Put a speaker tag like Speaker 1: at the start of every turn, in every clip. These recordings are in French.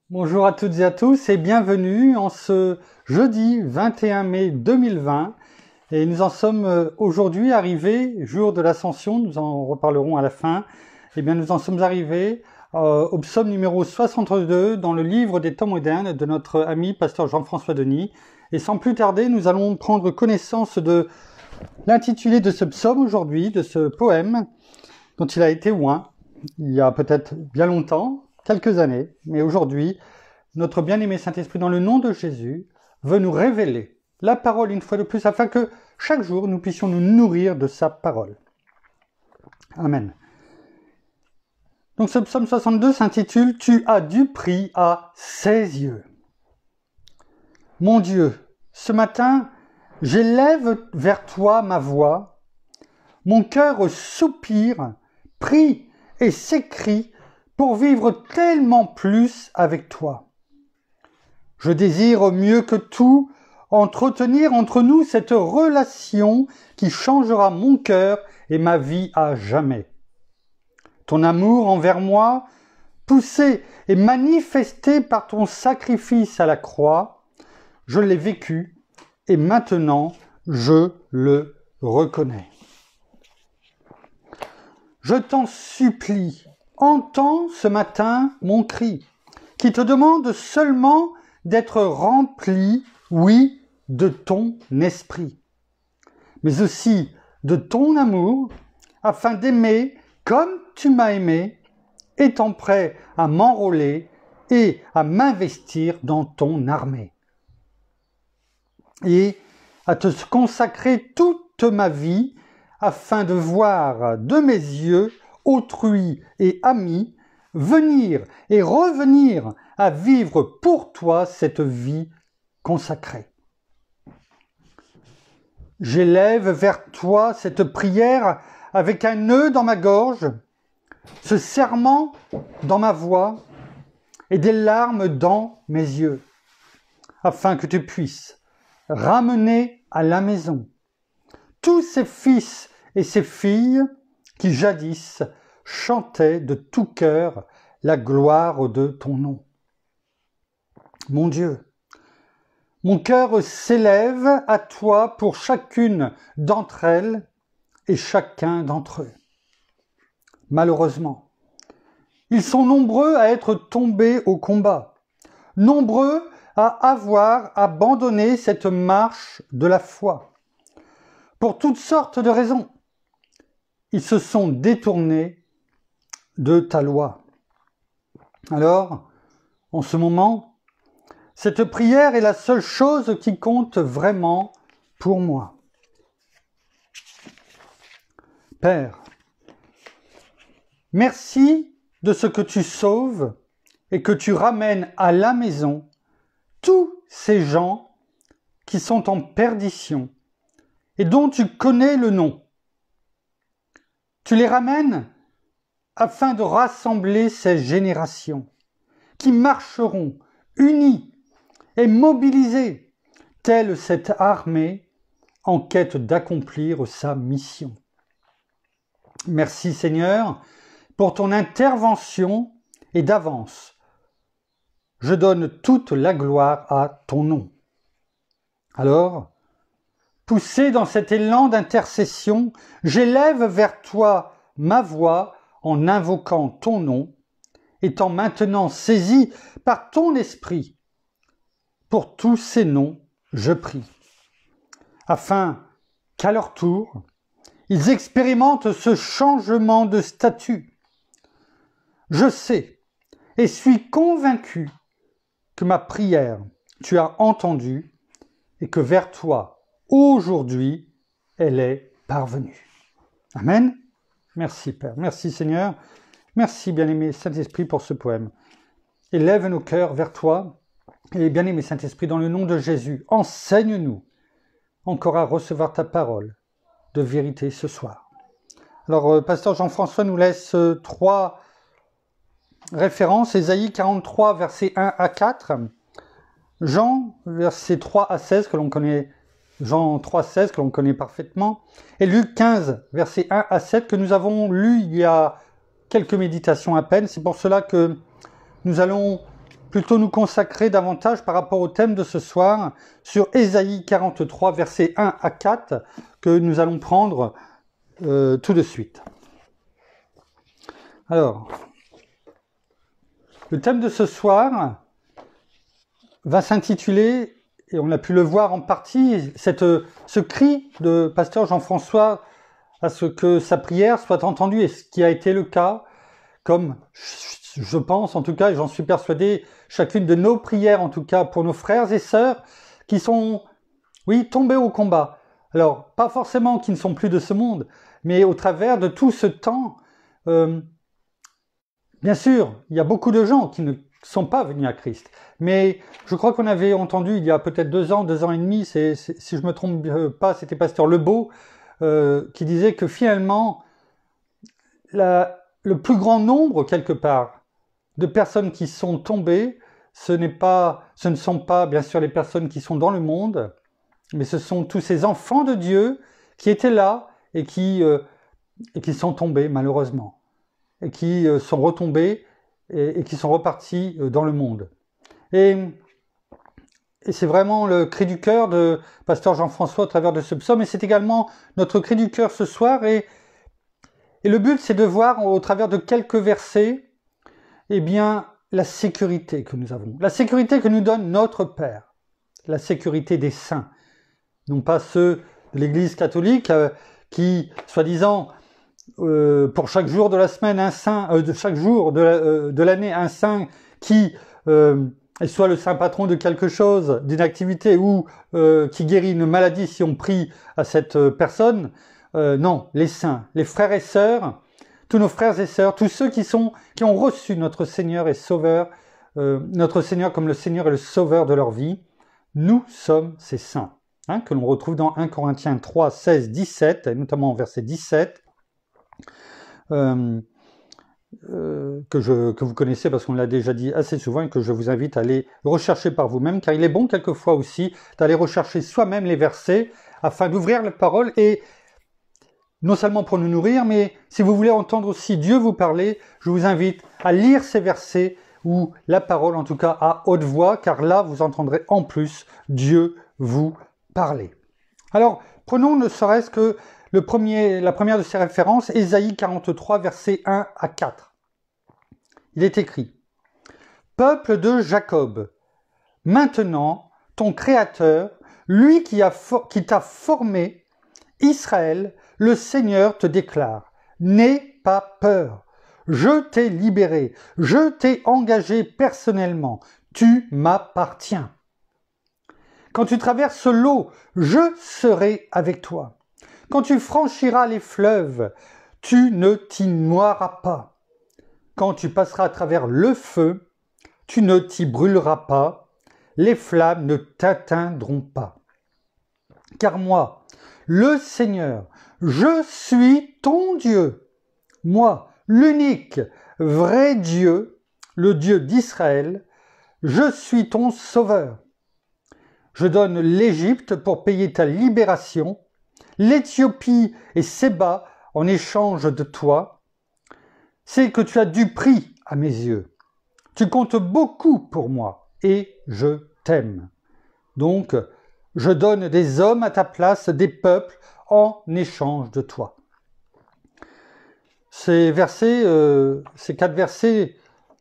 Speaker 1: Bonjour à toutes et à tous et bienvenue en ce jeudi 21 mai 2020. Et nous en sommes aujourd'hui arrivés, jour de l'Ascension, nous en reparlerons à la fin. Eh bien, nous en sommes arrivés au psaume numéro 62 dans le livre des temps modernes de notre ami pasteur Jean-François Denis. Et sans plus tarder, nous allons prendre connaissance de l'intitulé de ce psaume aujourd'hui, de ce poème dont il a été oint il y a peut-être bien longtemps, quelques années, mais aujourd'hui, notre bien-aimé Saint-Esprit, dans le nom de Jésus, veut nous révéler la parole une fois de plus, afin que chaque jour, nous puissions nous nourrir de sa parole. Amen. Donc ce psaume 62 s'intitule « Tu as du prix à ses yeux ». Mon Dieu, ce matin, j'élève vers toi ma voix, mon cœur soupire, prie et s'écrie pour vivre tellement plus avec toi. Je désire mieux que tout entretenir entre nous cette relation qui changera mon cœur et ma vie à jamais. Ton amour envers moi, poussé et manifesté par ton sacrifice à la croix, je l'ai vécu et maintenant je le reconnais. Je t'en supplie, entends ce matin mon cri, qui te demande seulement d'être rempli, oui, de ton esprit, mais aussi de ton amour, afin d'aimer comme tu m'as aimé, étant prêt à m'enrôler et à m'investir dans ton armée, et à te consacrer toute ma vie, afin de voir de mes yeux autrui et amis venir et revenir à vivre pour toi cette vie consacrée. J'élève vers toi cette prière avec un nœud dans ma gorge, ce serment dans ma voix et des larmes dans mes yeux, afin que tu puisses ramener à la maison tous ces fils et ces filles qui jadis chantaient de tout cœur la gloire de ton nom. Mon Dieu, mon cœur s'élève à toi pour chacune d'entre elles et chacun d'entre eux. Malheureusement, ils sont nombreux à être tombés au combat, nombreux à avoir abandonné cette marche de la foi. Pour toutes sortes de raisons, ils se sont détournés de ta loi. Alors, en ce moment, cette prière est la seule chose qui compte vraiment pour moi. Père, merci de ce que tu sauves et que tu ramènes à la maison tous ces gens qui sont en perdition et dont tu connais le nom. Tu les ramènes afin de rassembler ces générations qui marcheront unies et mobilisées, telle cette armée en quête d'accomplir sa mission. Merci Seigneur pour ton intervention et d'avance. Je donne toute la gloire à ton nom. Alors, poussé dans cet élan d'intercession, j'élève vers toi ma voix en invoquant ton nom, étant maintenant saisi par ton esprit. Pour tous ces noms, je prie, afin qu'à leur tour, ils expérimentent ce changement de statut. Je sais et suis convaincu que ma prière, tu as entendue et que vers toi, aujourd'hui, elle est parvenue. Amen. Merci Père, merci Seigneur, merci bien-aimé Saint-Esprit pour ce poème. Élève nos cœurs vers toi et bien-aimé Saint-Esprit, dans le nom de Jésus, enseigne-nous encore à recevoir ta parole de vérité ce soir. Alors, pasteur Jean-François nous laisse 3 références, Ésaïe 43, versets 1 à 4, Jean, versets 3 à 16, que l'on connaît, Jean 3, 16, que l'on connaît parfaitement, et Luc 15, versets 1 à 7, que nous avons lu il y a quelques méditations à peine. C'est pour cela que nous allons plutôt nous consacrer davantage par rapport au thème de ce soir sur Ésaïe 43, versets 1 à 4, que nous allons prendre tout de suite. Alors, le thème de ce soir va s'intituler, et on a pu le voir en partie, ce cri de pasteur Jean-François à ce que sa prière soit entendue, et ce qui a été le cas, comme je pense en tout cas, et j'en suis persuadé, chacune de nos prières en tout cas pour nos frères et sœurs qui sont, oui, tombés au combat. Alors, pas forcément qui ne sont plus de ce monde, mais au travers de tout ce temps, bien sûr, il y a beaucoup de gens qui ne sont pas venus à Christ. Mais je crois qu'on avait entendu il y a peut-être 2 ans et demi, si je me trompe pas, c'était pasteur Lebeau, qui disait que finalement, le plus grand nombre, quelque part, de personnes qui sont tombées, ce ne sont pas, bien sûr, les personnes qui sont dans le monde, mais ce sont tous ces enfants de Dieu qui étaient là et qui sont tombés, malheureusement, et qui sont retombés et qui sont repartis dans le monde. Et c'est vraiment le cri du cœur de pasteur Jean-François au travers de ce psaume, et c'est également notre cri du cœur ce soir, et le but, c'est de voir au travers de quelques versets, eh bien, la sécurité que nous avons, la sécurité que nous donne notre Père, la sécurité des saints, non pas ceux de l'Église catholique qui, soi-disant, pour chaque jour de la semaine, un saint, de chaque jour de l'année, un saint qui soit le saint patron de quelque chose, d'une activité, ou qui guérit une maladie si on prie à cette personne. Non, les saints, les frères et sœurs, tous nos frères et sœurs, tous ceux qui ont reçu notre Seigneur et Sauveur, notre Seigneur comme le Seigneur et le Sauveur de leur vie, nous sommes ces saints, que l'on retrouve dans 1 Corinthiens 3, 16, 17, et notamment en verset 17, que vous connaissez parce qu'on l'a déjà dit assez souvent et que je vous invite à aller rechercher par vous-même, car il est bon quelquefois aussi d'aller rechercher soi-même les versets afin d'ouvrir la parole, et non seulement pour nous nourrir, mais si vous voulez entendre aussi Dieu vous parler, je vous invite à lire ces versets ou la parole en tout cas à haute voix, car là vous entendrez en plus Dieu vous parler. Alors prenons ne serait-ce que la première de ces références, Ésaïe 43, versets 1 à 4. Il est écrit « Peuple de Jacob, maintenant ton Créateur, lui qui t'a formé, Israël, le Seigneur te déclare, n'aie pas peur, je t'ai libéré, je t'ai engagé personnellement, tu m'appartiens. Quand tu traverses l'eau, je serai avec toi. Quand tu franchiras les fleuves, tu ne t'y noieras pas. Quand tu passeras à travers le feu, tu ne t'y brûleras pas, les flammes ne t'atteindront pas. Car moi, le Seigneur, je suis ton Dieu, moi, l'unique, vrai Dieu, le Dieu d'Israël, je suis ton Sauveur. Je donne l'Égypte pour payer ta libération, l'Éthiopie et Séba en échange de toi. C'est que tu as du prix à mes yeux. Tu comptes beaucoup pour moi et je t'aime. Donc, je donne des hommes à ta place, des peuples en échange de toi. Ces 4 versets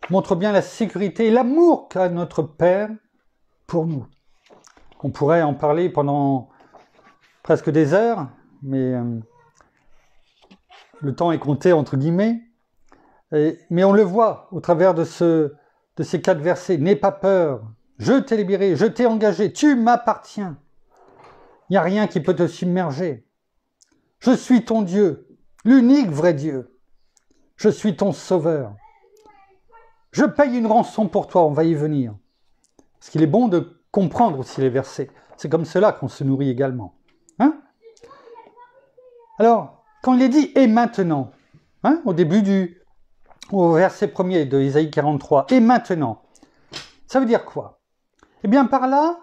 Speaker 1: montrent bien la sécurité et l'amour qu'a notre Père pour nous. On pourrait en parler pendant presque des heures, mais le temps est compté entre guillemets. Mais on le voit au travers de ces 4 versets. N'aie pas peur, je t'ai libéré, je t'ai engagé, tu m'appartiens. Il n'y a rien qui peut te submerger. Je suis ton Dieu, l'unique vrai Dieu. Je suis ton Sauveur. Je paye une rançon pour toi, on va y venir. Parce qu'il est bon de comprendre aussi les versets. C'est comme cela qu'on se nourrit également. Alors, quand il est dit « et maintenant », au verset 1er de Ésaïe 43, « et maintenant », ça veut dire quoi? Eh bien, par là,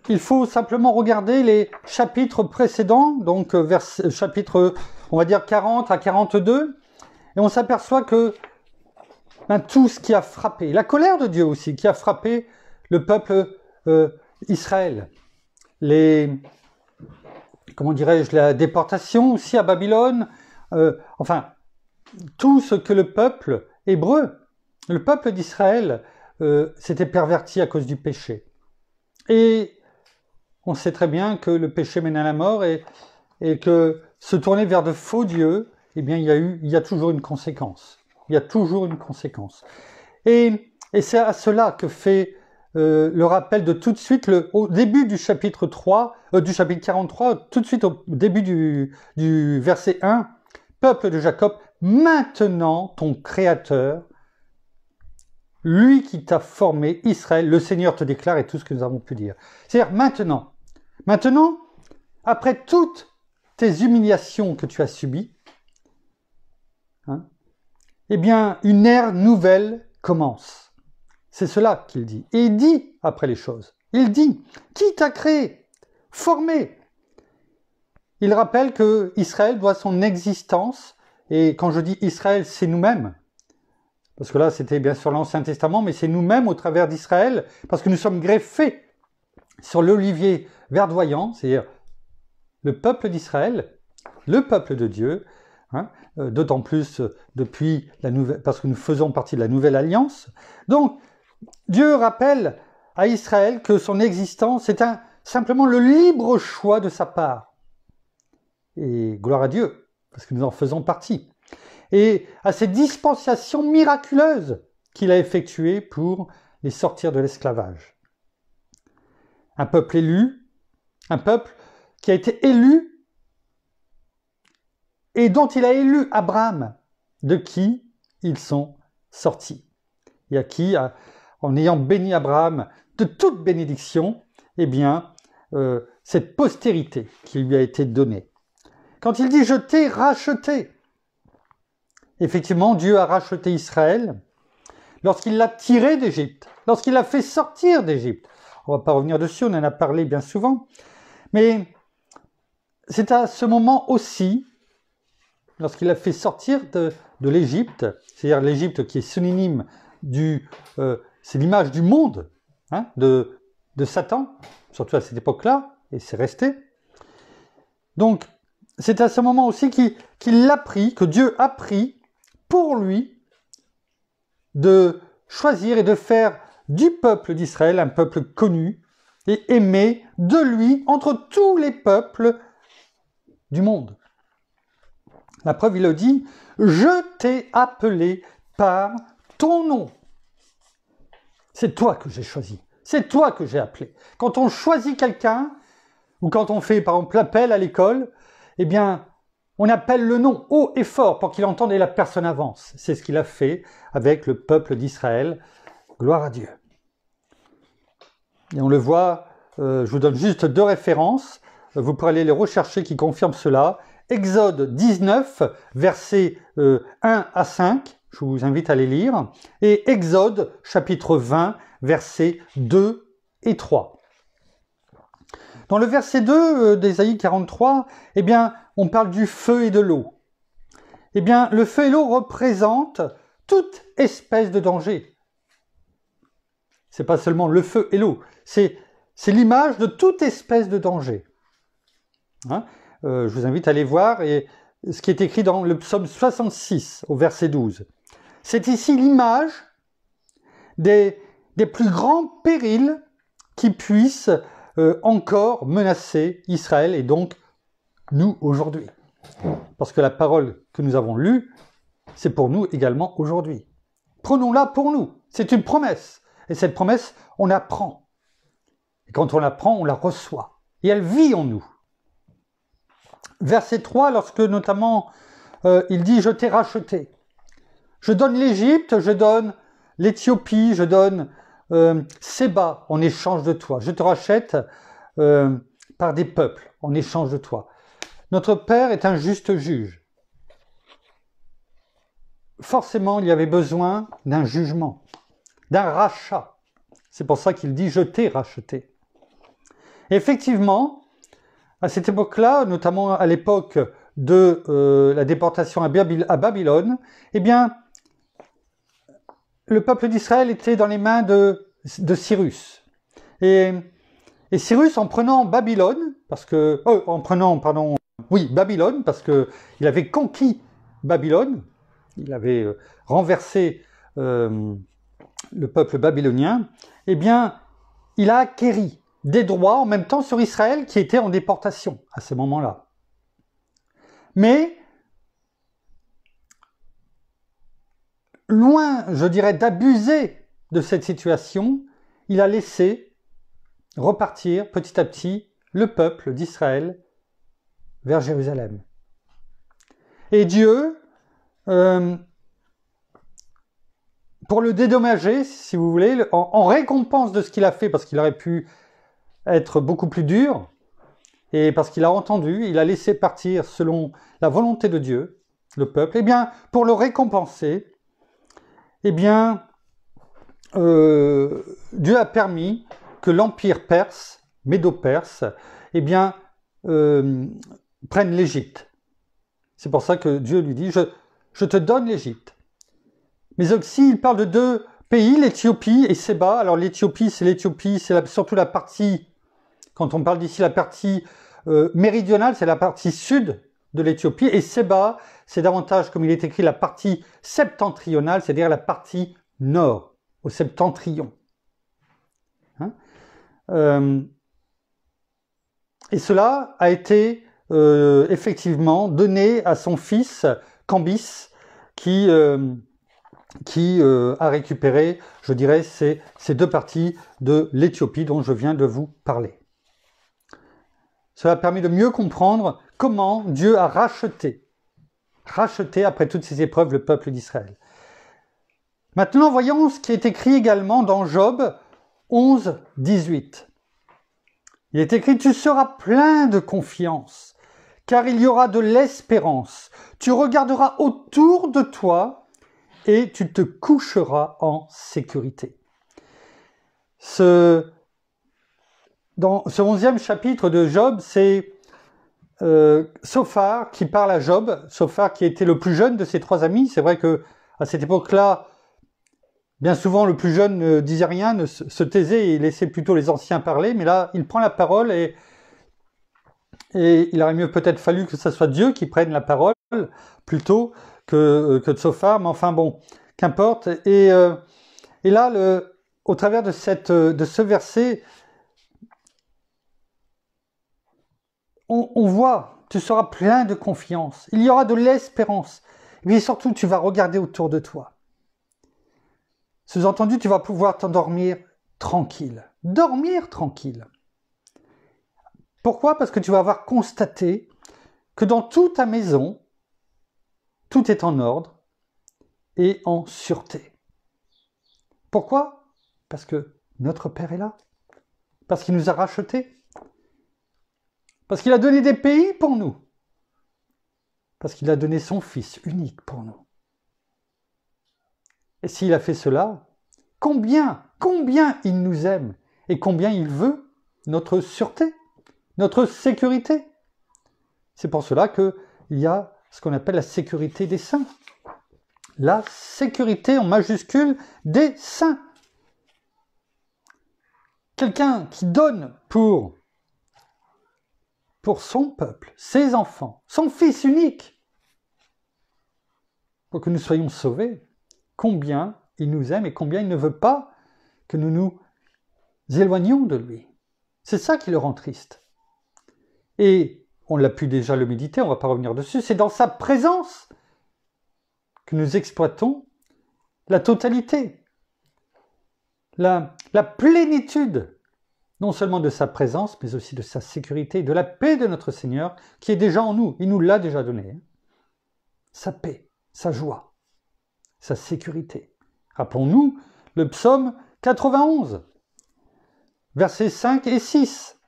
Speaker 1: il faut simplement regarder les chapitres précédents, donc chapitres, on va dire 40 à 42, et on s'aperçoit que tout ce qui a frappé, la colère de Dieu aussi, qui a frappé le peuple Israël. Comment dirais-je, la déportation aussi à Babylone, enfin, tout ce que le peuple hébreu, le peuple d'Israël, s'était perverti à cause du péché. Et on sait très bien que le péché mène à la mort et que se tourner vers de faux dieux, eh bien, il y a toujours une conséquence. Il y a toujours une conséquence. Et c'est à cela que fait le rappel de tout de suite, au début du chapitre 3, du chapitre 43, tout de suite au début du verset 1, « Peuple de Jacob, maintenant ton Créateur, lui qui t'a formé, Israël, le Seigneur te déclare » et tout ce que nous avons pu dire. C'est-à-dire maintenant, après toutes tes humiliations que tu as subies, eh bien, une ère nouvelle commence. C'est cela qu'il dit. Et il dit après les choses. Il dit, qui t'a créé, formé? Il rappelle que Israël doit son existence, et quand je dis Israël, c'est nous-mêmes. Parce que là, c'était bien sûr l'Ancien Testament, mais c'est nous-mêmes au travers d'Israël, parce que nous sommes greffés sur l'olivier verdoyant, c'est-à-dire le peuple d'Israël, le peuple de Dieu, d'autant plus depuis parce que nous faisons partie de la nouvelle alliance. Donc, Dieu rappelle à Israël que son existence est simplement le libre choix de sa part. Et gloire à Dieu, parce que nous en faisons partie. Et à ces dispensations miraculeuses qu'il a effectuées pour les sortir de l'esclavage. Un peuple élu, un peuple qui a été élu et dont il a élu Abraham, de qui ils sont sortis. Et à qui, en ayant béni Abraham de toute bénédiction, eh bien, cette postérité qui lui a été donnée. Quand il dit « je t'ai racheté », effectivement, Dieu a racheté Israël lorsqu'il l'a tiré d'Égypte, lorsqu'il l'a fait sortir d'Égypte. On ne va pas revenir dessus, on en a parlé bien souvent, mais c'est à ce moment aussi, lorsqu'il l'a fait sortir de l'Égypte, c'est-à-dire l'Égypte qui est synonyme c'est l'image du monde, de Satan, surtout à cette époque-là, et c'est resté. Donc, c'est à ce moment aussi qu'il l'a pris, que Dieu a pris pour lui de choisir et de faire du peuple d'Israël un peuple connu et aimé de lui entre tous les peuples du monde. La preuve, il le dit, « Je t'ai appelé par ton nom ». C'est toi que j'ai choisi, c'est toi que j'ai appelé. Quand on choisit quelqu'un, ou quand on fait par exemple l'appel à l'école, eh bien, on appelle le nom haut et fort pour qu'il entende et la personne avance. C'est ce qu'il a fait avec le peuple d'Israël. Gloire à Dieu. Et on le voit, je vous donne juste 2 références, vous pourrez aller les rechercher qui confirment cela. Exode 19, versets 1 à 5, je vous invite à les lire, et Exode chapitre 20, versets 2 et 3. Dans le verset 2 d'Ésaïe 43, eh bien, on parle du feu et de l'eau. Eh bien, le feu et l'eau représentent toute espèce de danger. C'est pas seulement le feu et l'eau, c'est l'image de toute espèce de danger. Je vous invite à aller voir ce qui est écrit dans le psaume 66 au verset 12. C'est ici l'image des plus grands périls qui puissent encore menacer Israël et donc nous aujourd'hui. Parce que la parole que nous avons lue, c'est pour nous également aujourd'hui. Prenons-la pour nous. C'est une promesse. Et cette promesse, on la prend. Et quand on la prend, on la reçoit. Et elle vit en nous. Verset 3, lorsque notamment il dit « Je t'ai racheté ». Je donne l'Égypte, je donne l'Éthiopie, je donne Séba en échange de toi. Je te rachète par des peuples en échange de toi. Notre Père est un juste juge. Forcément, il y avait besoin d'un jugement, d'un rachat. C'est pour ça qu'il dit « Je t'ai racheté ». Effectivement, à cette époque-là, notamment à l'époque de la déportation à Babylone, eh bien, le peuple d'Israël était dans les mains de Cyrus. Et Cyrus, en prenant Babylone, Babylone, parce que il avait conquis Babylone, il avait renversé le peuple babylonien, eh bien, il a acquéri des droits en même temps sur Israël qui était en déportation à ce moment-là. Mais, loin, je dirais, d'abuser de cette situation, il a laissé repartir petit à petit le peuple d'Israël vers Jérusalem. Et Dieu, pour le dédommager, si vous voulez, en récompense de ce qu'il a fait, parce qu'il aurait pu être beaucoup plus dur, et parce qu'il a entendu, il a laissé partir selon la volonté de Dieu, le peuple, et bien, pour le récompenser, eh bien, Dieu a permis que l'empire perse, médo-perse, eh bien, prenne l'Égypte. C'est pour ça que Dieu lui dit, je te donne l'Égypte. Mais aussi, il parle de deux pays, l'Éthiopie et Séba. Alors l'Éthiopie, c'est surtout la partie, quand on parle d'ici, la partie méridionale, c'est la partie sud de l'Éthiopie. Et Séba, c'est davantage, comme il est écrit, la partie septentrionale, c'est-à-dire la partie nord, au septentrion. Hein, et cela a été effectivement donné à son fils Cambis, qui a récupéré, je dirais, ces deux parties de l'Éthiopie dont je viens de vous parler. Cela a permis de mieux comprendre comment Dieu a racheté après toutes ces épreuves le peuple d'Israël. Maintenant, voyons ce qui est écrit également dans Job 11, 18. Il est écrit « Tu seras plein de confiance, car il y aura de l'espérance. Tu regarderas autour de toi et tu te coucheras en sécurité. » Dans ce 11e chapitre de Job, c'est Sophar qui parle à Job, Sophar qui était le plus jeune de ses trois amis. C'est vrai que à cette époque-là, bien souvent le plus jeune ne disait rien, se taisait et laissait plutôt les anciens parler, mais là il prend la parole et il aurait mieux peut-être fallu que ce soit Dieu qui prenne la parole plutôt que Sophar, mais enfin bon, qu'importe. Et là, au travers de ce verset, on voit, tu seras plein de confiance, il y aura de l'espérance, mais surtout tu vas regarder autour de toi. Sous-entendu, tu vas pouvoir t'endormir tranquille. Dormir tranquille. Pourquoi ? Parce que tu vas avoir constaté que dans toute ta maison, tout est en ordre et en sûreté. Pourquoi ? Parce que notre Père est là. Parce qu'il nous a rachetés. Parce qu'il a donné des pays pour nous. Parce qu'il a donné son Fils unique pour nous. Et s'il a fait cela, combien il nous aime et combien il veut notre sûreté, notre sécurité. C'est pour cela qu'il y a ce qu'on appelle la sécurité des saints. La sécurité en majuscule des saints. Quelqu'un qui donne pour son peuple, ses enfants, son Fils unique, pour que nous soyons sauvés, combien il nous aime et combien il ne veut pas que nous nous éloignions de lui. C'est ça qui le rend triste. Et on l'a pu déjà le méditer, on ne va pas revenir dessus, c'est dans sa présence que nous exploitons la totalité, la plénitude, non seulement de sa présence, mais aussi de sa sécurité, de la paix de notre Seigneur, qui est déjà en nous. Il nous l'a déjà donné. Sa paix, sa joie, sa sécurité. Rappelons-nous le psaume 91, versets 5 et 6.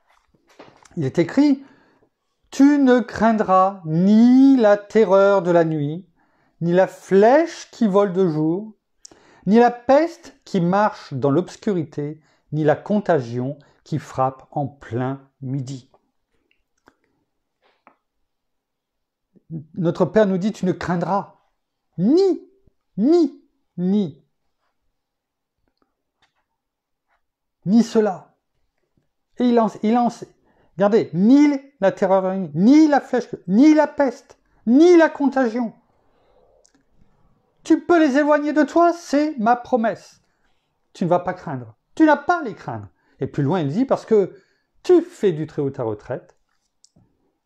Speaker 1: Il est écrit « Tu ne craindras ni la terreur de la nuit, ni la flèche qui vole de jour, ni la peste qui marche dans l'obscurité, ni la contagion qui frappe en plein midi. » Notre Père nous dit « Tu ne craindras ni. ni cela. Et il lance, regardez, ni la terreur, ni la flèche, ni la peste, ni la contagion. Tu peux les éloigner de toi, c'est ma promesse. Tu ne vas pas craindre. Tu n'as pas à les craindre. Et plus loin, il dit, parce que tu fais du Très-Haut ta retraite,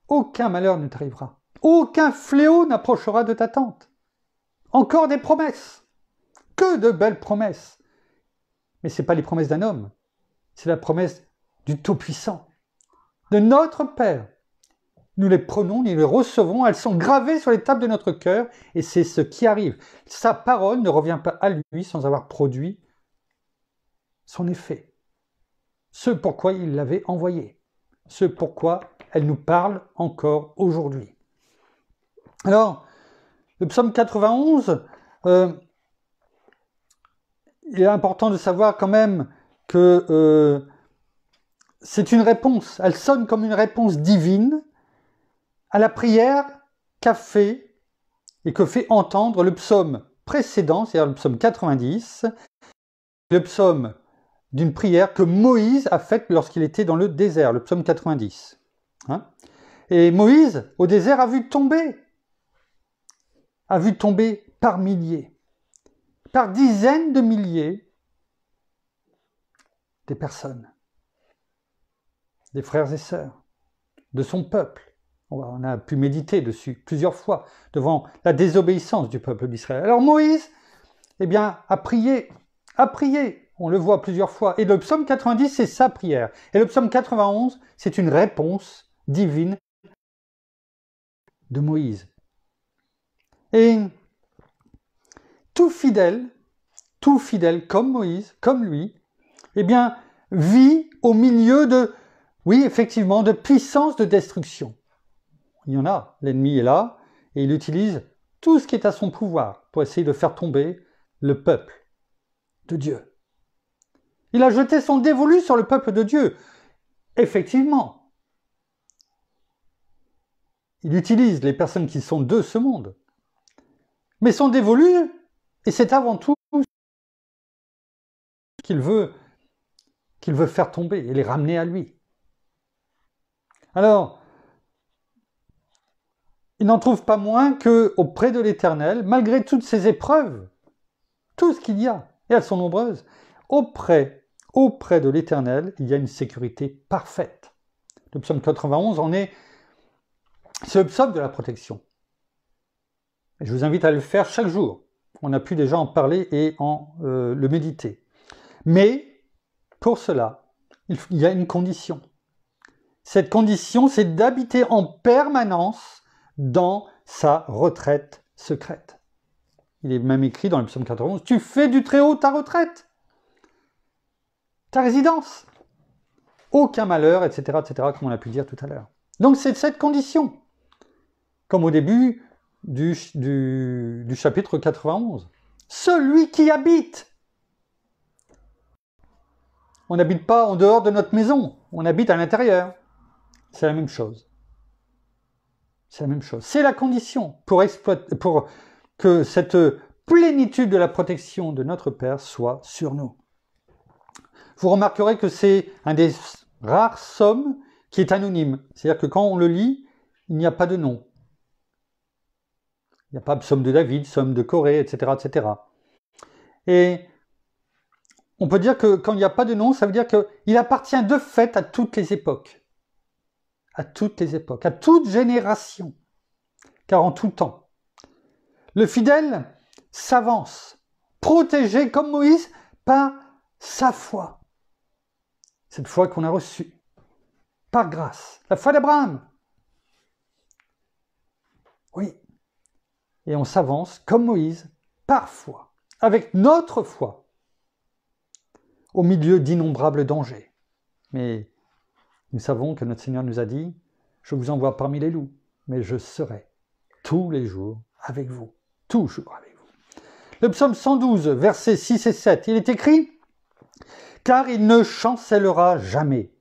Speaker 1: aucun malheur ne t'arrivera. Aucun fléau n'approchera de ta tente. Encore des promesses. Que de belles promesses. Mais ce n'est pas les promesses d'un homme. C'est la promesse du Tout-Puissant, de notre Père. Nous les prenons, nous les recevons, elles sont gravées sur les tables de notre cœur, et c'est ce qui arrive. Sa parole ne revient pas à lui sans avoir produit son effet. Ce pourquoi il l'avait envoyé. Ce pourquoi elle nous parle encore aujourd'hui. Alors, le psaume 91, il est important de savoir quand même que c'est une réponse, elle sonne comme une réponse divine à la prière qu'a fait et que fait entendre le psaume précédent, c'est-à-dire le psaume 90, le psaume d'une prière que Moïse a faite lorsqu'il était dans le désert, le psaume 90. Et Moïse, au désert, a vu tomber par milliers, par dizaines de milliers, des personnes, des frères et sœurs, de son peuple. On a pu méditer dessus plusieurs fois, devant la désobéissance du peuple d'Israël. Alors Moïse, a prié, on le voit plusieurs fois. Et le psaume 90, c'est sa prière. Et le psaume 91, c'est une réponse divine de Moïse. Et tout fidèle comme Moïse, comme lui, vit au milieu de, de puissance de destruction. Il y en a, l'ennemi est là, et il utilise tout ce qui est à son pouvoir pour essayer de faire tomber le peuple de Dieu. Il a jeté son dévolu sur le peuple de Dieu. Effectivement, il utilise les personnes qui sont de ce monde. Mais son dévolu, et c'est avant tout qu'il veut faire tomber et les ramener à lui. Alors, il n'en trouve pas moins qu'auprès de l'Éternel, malgré toutes ces épreuves, tout ce qu'il y a, et elles sont nombreuses, auprès de l'Éternel, il y a une sécurité parfaite. Le psaume 91 c'est le psaume de la protection. Et je vous invite à le faire chaque jour. On a pu déjà en parler et le méditer. Mais, pour cela, il y a une condition. Cette condition, c'est d'habiter en permanence dans sa retraite secrète. Il est même écrit dans le psaume 91, tu fais du Très-Haut ta retraite, ta résidence. Aucun malheur, etc., comme on a pu dire tout à l'heure. Donc c'est cette condition, comme au début du chapitre 91. Celui qui habite. On n'habite pas en dehors de notre maison, on habite à l'intérieur. C'est la même chose. C'est la même chose. C'est la condition pour que cette plénitude de la protection de notre Père soit sur nous. Vous remarquerez que c'est un des rares psaumes qui est anonyme. C'est-à-dire que quand on le lit, il n'y a pas de nom. Il n'y a pas psaume de David, psaume de Corée, etc., etc. Et on peut dire que quand il n'y a pas de nom, ça veut dire qu'il appartient de fait à toutes les époques. À toutes les époques, à toute génération, car en tout temps. Le fidèle s'avance, protégé comme Moïse par sa foi. Cette foi qu'on a reçue, par grâce, la foi d'Abraham. Oui, et on s'avance comme Moïse, par foi, avec notre foi, au milieu d'innombrables dangers. Mais nous savons que notre Seigneur nous a dit, je vous envoie parmi les loups, mais je serai tous les jours avec vous. Toujours avec vous. Le psaume 112, versets 6 et 7, il est écrit, car il ne chancellera jamais.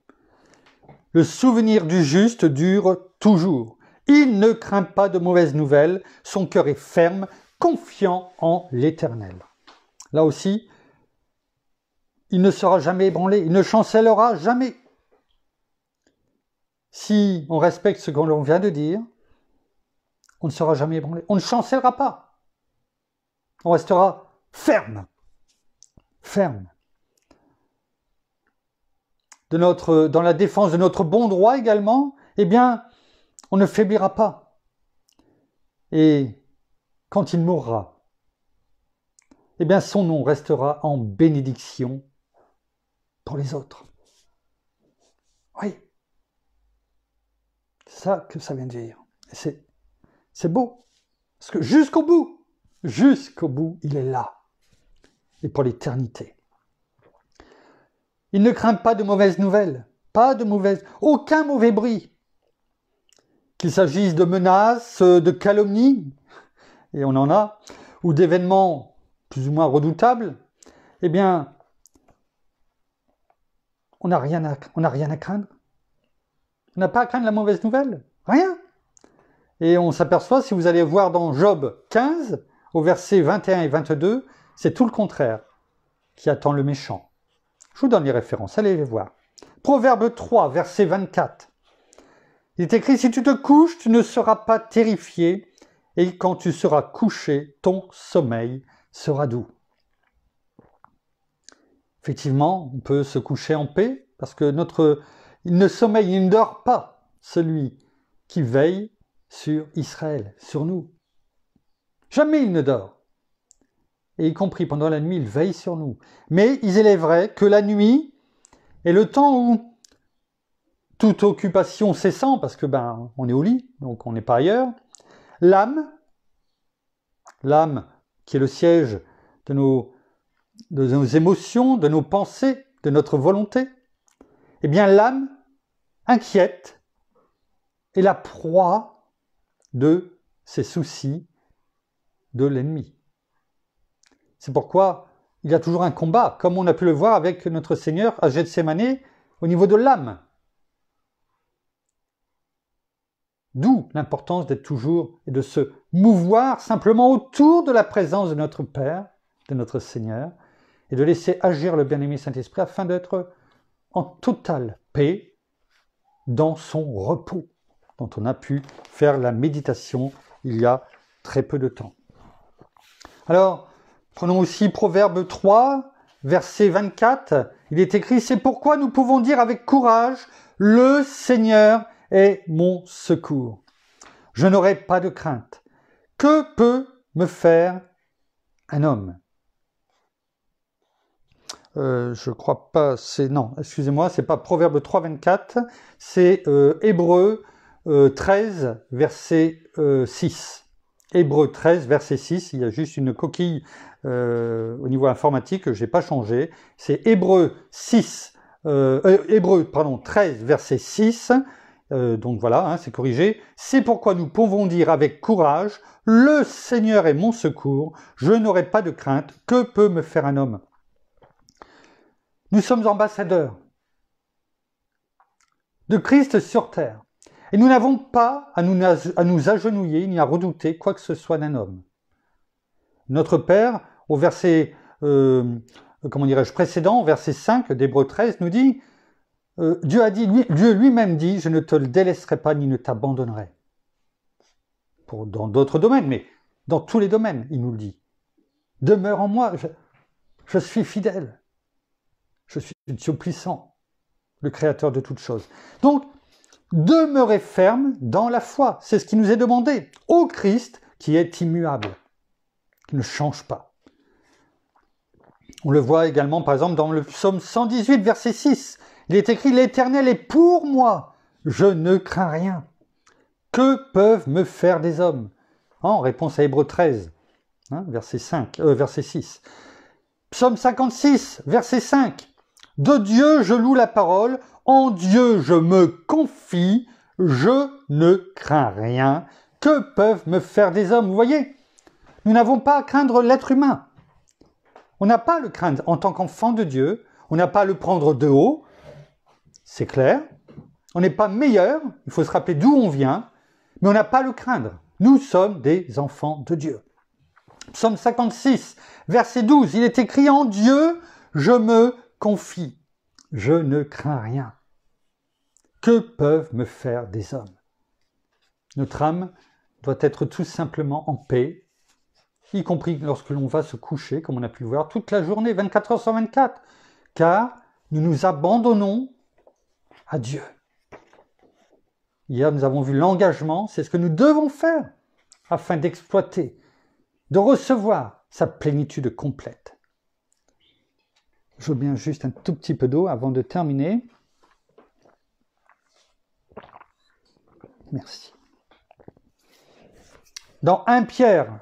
Speaker 1: Le souvenir du juste dure toujours. Il ne craint pas de mauvaises nouvelles, son cœur est ferme, confiant en l'Éternel. Là aussi, il ne sera jamais ébranlé, il ne chancellera jamais. Si on respecte ce qu'on vient de dire, on ne sera jamais ébranlé. On ne chancellera pas. On restera ferme. Ferme. Dans la défense de notre bon droit également, eh bien, on ne faiblira pas. Et quand il mourra, eh bien, son nom restera en bénédiction pour les autres. Oui. C'est ça que ça vient de dire. C'est beau. Parce que jusqu'au bout, il est là. Et pour l'éternité. Il ne craint pas de mauvaises nouvelles. Aucun mauvais bruit. Qu'il s'agisse de menaces, de calomnies, et on en a, ou d'événements plus ou moins redoutables, eh bien, on n'a rien à craindre. On n'a pas à craindre la mauvaise nouvelle. Rien. Et on s'aperçoit, si vous allez voir dans Job 15, au verset 21 et 22, c'est tout le contraire qui attend le méchant. Je vous donne les références, allez les voir. Proverbe 3, verset 24. Il est écrit, si tu te couches, tu ne seras pas terrifié, et quand tu seras couché, ton sommeil sera doux. Effectivement, on peut se coucher en paix, parce que il ne dort pas, celui qui veille sur Israël, sur nous. Jamais il ne dort. Et y compris pendant la nuit, il veille sur nous. Mais il est vrai que la nuit est le temps où toute occupation cessant, parce que on est au lit, donc on n'est pas ailleurs, l'âme qui est le siège de nos émotions, de nos pensées, de notre volonté, eh bien l'âme inquiète est la proie de ces soucis de l'ennemi. C'est pourquoi il y a toujours un combat, comme on a pu le voir avec notre Seigneur à Gethsémane, au niveau de l'âme. D'où l'importance d'être toujours et de se mouvoir simplement autour de la présence de notre Père, de notre Seigneur, et de laisser agir le bien-aimé Saint-Esprit afin d'être en totale paix dans son repos, dont on a pu faire la méditation il y a très peu de temps. Alors, prenons aussi Proverbe 3, verset 24. Il est écrit, c'est pourquoi nous pouvons dire avec courage, le Seigneur est mon secours. Je n'aurai pas de crainte. Que peut me faire un homme ? Je crois pas, excusez-moi, c'est pas Proverbe 3, 24, c'est Hébreux 13, verset 6. Hébreux 13, verset 6, il y a juste une coquille au niveau informatique que je n'ai pas changé. C'est Hébreux 13, verset 6. Donc voilà, c'est corrigé. C'est pourquoi nous pouvons dire avec courage, le Seigneur est mon secours, je n'aurai pas de crainte, que peut me faire un homme ? Nous sommes ambassadeurs de Christ sur terre. Et nous n'avons pas à nous agenouiller ni à redouter quoi que ce soit d'un homme. Notre Père, au verset précédent, au verset 5 d'Hébreux 13, nous dit Dieu lui-même dit, je ne te le délaisserai pas ni ne t'abandonnerai. Dans d'autres domaines, mais dans tous les domaines, il nous le dit. Demeure en moi, je suis fidèle. Je suis Dieu puissant, le créateur de toutes choses. Donc, demeurez ferme dans la foi. C'est ce qui nous est demandé. Au Christ qui est immuable, qui ne change pas. On le voit également, par exemple, dans le psaume 118, verset 6. Il est écrit « L'Éternel est pour moi, je ne crains rien. Que peuvent me faire des hommes ?» En réponse à Hébreux 13, verset 6. Psaume 56, verset 5. « De Dieu je loue la parole, en Dieu je me confie, je ne crains rien. Que peuvent me faire des hommes ?» Vous voyez, nous n'avons pas à craindre l'être humain. On n'a pas à le craindre en tant qu'enfant de Dieu, on n'a pas à le prendre de haut, c'est clair. On n'est pas meilleur, il faut se rappeler d'où on vient, mais on n'a pas à le craindre. Nous sommes des enfants de Dieu. Psaume 56, verset 12, il est écrit « En Dieu, je me confie, je ne crains rien. Que peuvent me faire des hommes? Notre âme doit être tout simplement en paix, y compris lorsque l'on va se coucher, comme on a pu le voir, toute la journée, 24 heures sur 24, car nous nous abandonnons à Dieu. Hier, nous avons vu l'engagement, c'est ce que nous devons faire afin d'exploiter, de recevoir sa plénitude complète. Je veux bien juste un tout petit peu d'eau avant de terminer. Merci. Dans 1 Pierre,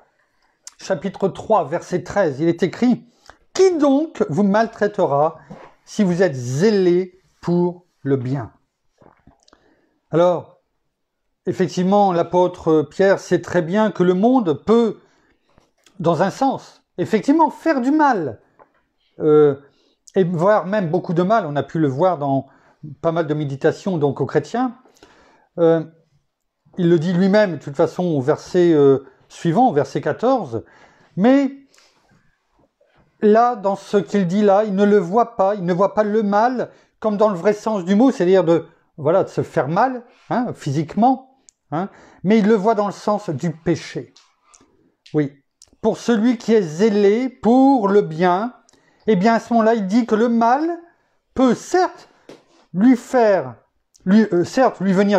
Speaker 1: chapitre 3, verset 13, il est écrit « Qui donc vous maltraitera si vous êtes zélés pour le bien ?» Alors, effectivement, l'apôtre Pierre sait très bien que le monde peut, dans un sens, effectivement, faire du mal, et voire même beaucoup de mal. On a pu le voir dans pas mal de méditations donc aux chrétiens. Il le dit lui-même, de toute façon, au verset suivant, au verset 14. Mais là, dans ce qu'il dit là, il ne le voit pas. Il ne voit pas le mal comme dans le vrai sens du mot, c'est-à-dire de se faire mal, physiquement. Mais il le voit dans le sens du péché. Oui. Pour celui qui est zélé pour le bien, eh bien à ce moment-là, il dit que le mal peut certes lui venir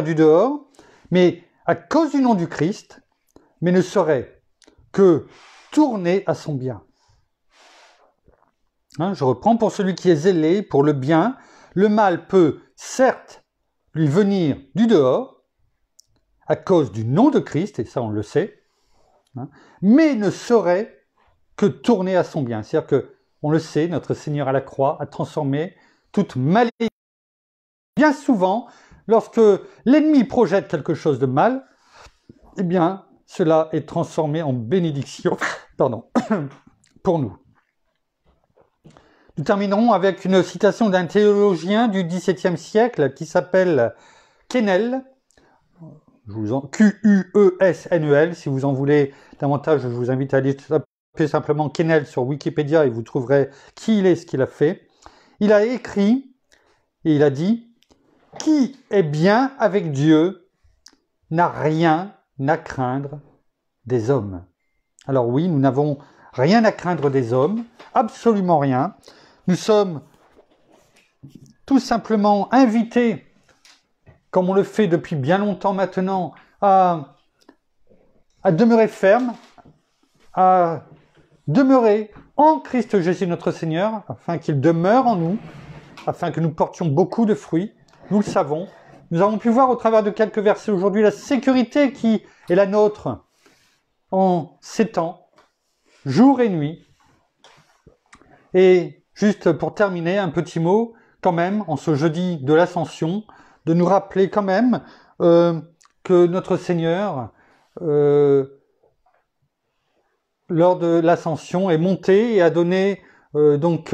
Speaker 1: du dehors, mais à cause du nom du Christ, mais ne saurait que tourner à son bien. Je reprends, pour celui qui est zélé pour le bien, le mal peut certes lui venir du dehors, à cause du nom de Christ, et ça on le sait, mais ne saurait que tourner à son bien. C'est-à-dire que, on le sait, notre Seigneur à la croix a transformé toute malédiction. Bien souvent, lorsque l'ennemi projette quelque chose de mal, eh bien, cela est transformé en bénédiction pour nous. Nous terminerons avec une citation d'un théologien du XVIIe siècle qui s'appelle Quesnel, Q-U-E-S-N-E-L. Si vous en voulez davantage, je vous invite à aller taper simplement Quesnel sur Wikipédia et vous trouverez qui il est, ce qu'il a fait. Il a écrit et il a dit « Qui est bien avec Dieu n'a rien à craindre des hommes. » Alors oui, nous n'avons rien à craindre des hommes, absolument rien. Nous sommes tout simplement invités, comme on le fait depuis bien longtemps maintenant, à demeurer ferme, à demeurer en Christ Jésus notre Seigneur, afin qu'il demeure en nous, afin que nous portions beaucoup de fruits. Nous le savons. Nous avons pu voir au travers de quelques versets aujourd'hui la sécurité qui est la nôtre en ces temps, jour et nuit. Et juste pour terminer, un petit mot quand même, en ce jeudi de l'Ascension, de nous rappeler quand même que notre Seigneur, lors de l'Ascension, est monté et a donné, a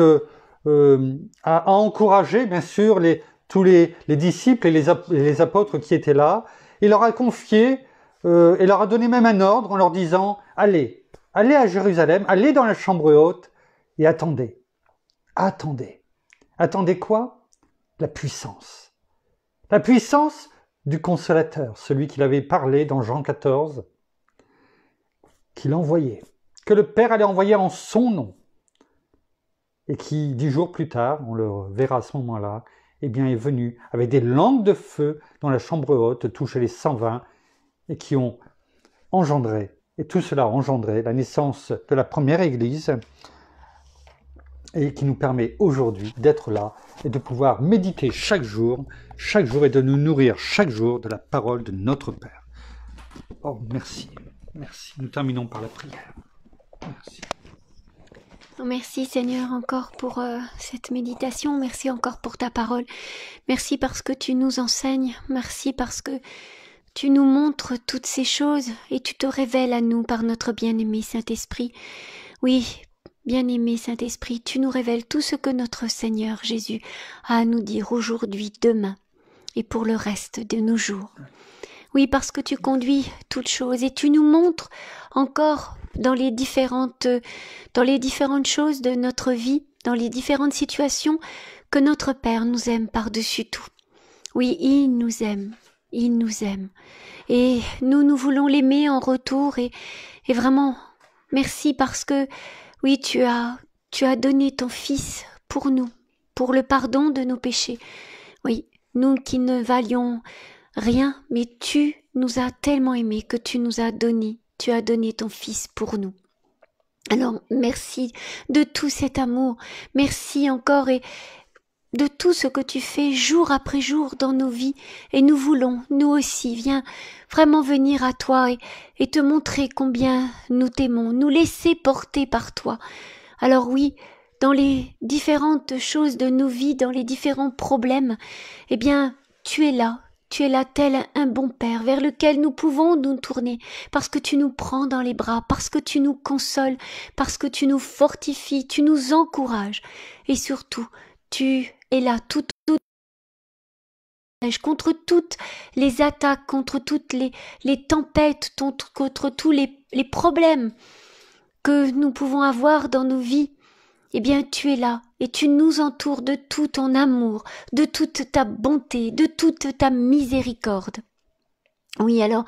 Speaker 1: encouragé bien sûr tous les disciples et les apôtres qui étaient là. Il leur a confié et leur a donné même un ordre en leur disant « Allez à Jérusalem, allez dans la chambre haute et attendez. Attendez. Attendez quoi? La puissance. La puissance du Consolateur, celui qu'il avait parlé dans Jean 14, qu'il envoyait, que le Père allait envoyer en son nom, et qui, 10 jours plus tard, on le verra à ce moment-là, eh bien, est venu avec des langues de feu dans la chambre haute, toucher les 120, et qui ont engendré, et tout cela a engendré la naissance de la première Église, et qui nous permet aujourd'hui d'être là et de pouvoir méditer chaque jour et de nous nourrir chaque jour de la parole de notre Père. Oh, merci. Merci. Nous terminons par la prière. Merci.
Speaker 2: Merci Seigneur encore pour cette méditation. Merci encore pour ta parole. Merci parce que tu nous enseignes. Merci parce que tu nous montres toutes ces choses et tu te révèles à nous par notre bien-aimé Saint-Esprit. Oui, bien-aimé Saint-Esprit, tu nous révèles tout ce que notre Seigneur Jésus a à nous dire aujourd'hui, demain et pour le reste de nos jours. Oui, parce que tu conduis toutes choses et tu nous montres encore dans les différentes choses de notre vie dans les différentes situations, que notre Père nous aime par-dessus tout. Oui, il nous aime. Il nous aime. Et nous voulons l'aimer en retour et vraiment, merci parce que, oui, tu as donné ton Fils pour nous, pour le pardon de nos péchés. Oui, nous qui ne valions rien, mais tu nous as tellement aimés que tu as donné ton Fils pour nous. Alors, merci de tout cet amour, merci encore et de tout ce que tu fais jour après jour dans nos vies, et nous voulons, nous aussi, viens vraiment venir à toi et te montrer combien nous t'aimons, nous laisser porter par toi. Alors oui, dans les différentes choses de nos vies, dans les différents problèmes, eh bien, tu es là tel un bon Père vers lequel nous pouvons nous tourner, parce que tu nous prends dans les bras, parce que tu nous consoles, parce que tu nous fortifies, tu nous encourages, et surtout, tu es là tout contre toutes les attaques, contre toutes les tempêtes, contre tous les problèmes que nous pouvons avoir dans nos vies. Eh bien, tu es là et tu nous entoures de tout ton amour, de toute ta bonté, de toute ta miséricorde. Oui, alors,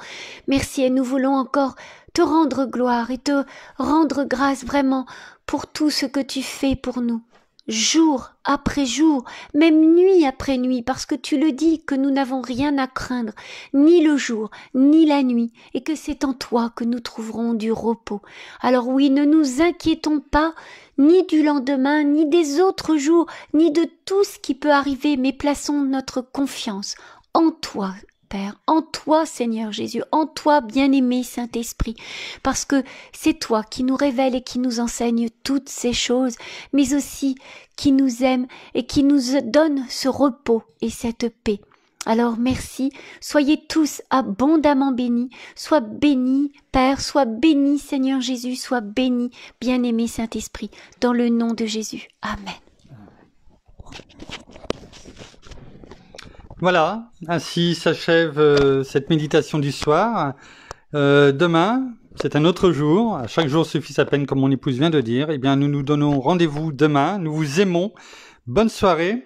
Speaker 2: merci et nous voulons encore te rendre gloire et te rendre grâce vraiment pour tout ce que tu fais pour nous. Jour après jour, même nuit après nuit, parce que tu le dis que nous n'avons rien à craindre, ni le jour, ni la nuit, et que c'est en toi que nous trouverons du repos. Alors oui, ne nous inquiétons pas, ni du lendemain, ni des autres jours, ni de tout ce qui peut arriver, mais plaçons notre confiance en toi, Père, en toi, Seigneur Jésus, en toi, bien-aimé Saint-Esprit, parce que c'est toi qui nous révèle et qui nous enseigne toutes ces choses, mais aussi qui nous aime et qui nous donne ce repos et cette paix. Alors merci, soyez tous abondamment bénis, sois béni Père, sois béni Seigneur Jésus, sois béni bien-aimé Saint-Esprit, dans le nom de Jésus. Amen.
Speaker 1: Voilà, ainsi s'achève cette méditation du soir. Demain, c'est un autre jour. À chaque jour suffit sa peine, comme mon épouse vient de dire. Eh bien, nous nous donnons rendez-vous demain. Nous vous aimons. Bonne soirée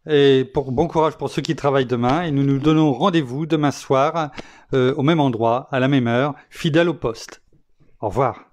Speaker 1: et bon courage pour ceux qui travaillent demain. Et nous nous donnons rendez-vous demain soir au même endroit, à la même heure, fidèle au poste. Au revoir.